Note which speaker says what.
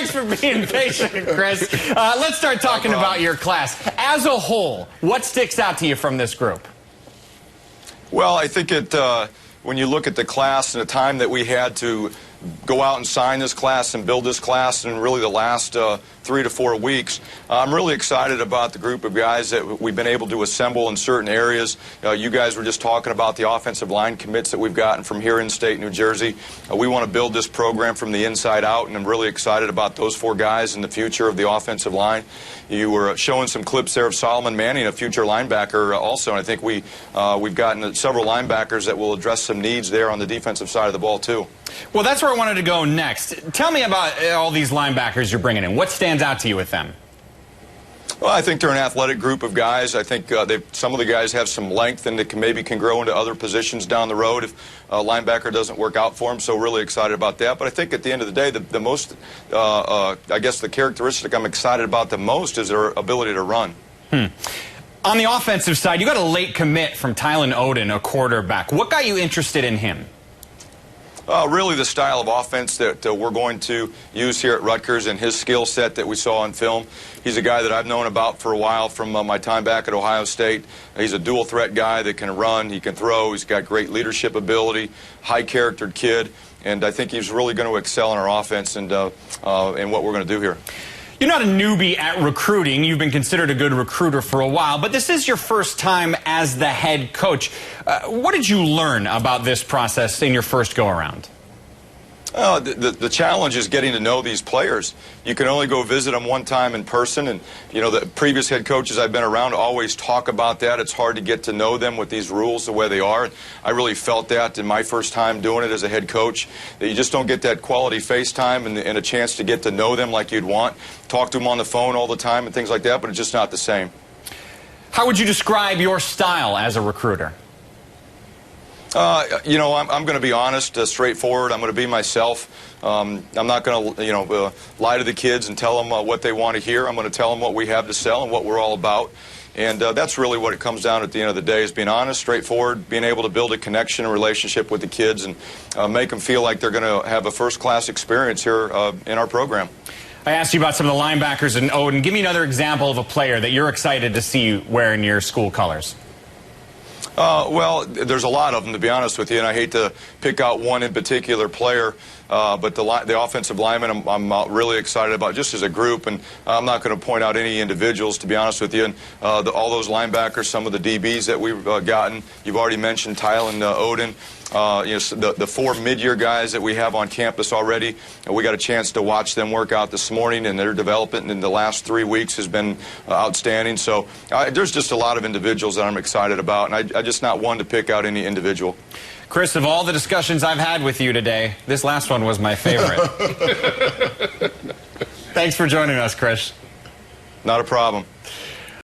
Speaker 1: Thanks for being patient, Chris. Let's start talking about your class. As a whole, what sticks out to you from this group?
Speaker 2: Well, I think when you look at the class and the time that we had to go out and sign this class and build this class in really the last 3 to 4 weeks, I'm really excited about the group of guys that we've been able to assemble in certain areas. You guys were just talking about the offensive line commits that we've gotten from here in state New Jersey. We want to build this program from the inside out, and I'm really excited about those 4 guys in the future of the offensive line. You were showing some clips there of Solomon Manning, a future linebacker also, and I think we've gotten several linebackers that will address some needs there on the defensive side of the ball too.
Speaker 1: Well, that's where I wanted to go next. Tell me about all these linebackers you're bringing in. What stands out to you with them?
Speaker 2: Well, I think they're an athletic group of guys. I think some of the guys have some length and can grow into other positions down the road if a linebacker doesn't work out for them. So really excited about that. But I think at the end of the day, the most, I guess the characteristic I'm excited about the most is their ability to run.
Speaker 1: On the offensive side, you got a late commit from Tylen Oden, a quarterback. What got you interested in him?
Speaker 2: Really the style of offense that we're going to use here at Rutgers and his skill set that we saw on film. He's a guy that I've known about for a while from my time back at Ohio State. He's a dual threat guy that can run, he can throw, he's got great leadership ability, high-charactered kid, and I think he's really going to excel in our offense and what we're going to do here.
Speaker 1: You're not a newbie at recruiting. You've been considered a good recruiter for a while, but this is your first time as the head coach. What did you learn about this process in your first go-around?
Speaker 2: The challenge is getting to know these players. You can only go visit them one time in person, and you know the previous head coaches I've been around always talk about that. It's hard to get to know them with these rules the way they are. I really felt that in my first time doing it as a head coach, that you just don't get that quality face time and a chance to get to know them like you'd want. Talk to them on the phone all the time and things like that, but it's just not the same.
Speaker 1: How would you describe your style as a recruiter?
Speaker 2: You know, I'm going to be honest, straightforward. I'm going to be myself. I'm not going to, lie to the kids and tell them what they want to hear. I'm going to tell them what we have to sell and what we're all about. And that's really what it comes down at the end of the day, is being honest, straightforward, being able to build a connection and relationship with the kids and make them feel like they're going to have a first-class experience here in our program.
Speaker 1: I asked you about some of the linebackers in Oden. Give me another example of a player that you're excited to see wearing your school colors.
Speaker 2: Well, there's a lot of them, to be honest with you, and I hate to pick out one in particular player, but the offensive linemen I'm really excited about just as a group, and I'm not going to point out any individuals, to be honest with you. And all those linebackers, some of the DBs that we've gotten, you've already mentioned Tylen Oden. The 4 mid-year guys that we have on campus already, we got a chance to watch them work out this morning, and their development in the last 3 weeks has been outstanding. So there's just a lot of individuals that I'm excited about, and I just not one to pick out any individual.
Speaker 1: Chris, of all the discussions I've had with you today, this last one was my favorite. Thanks for joining us, Chris.
Speaker 2: Not a problem.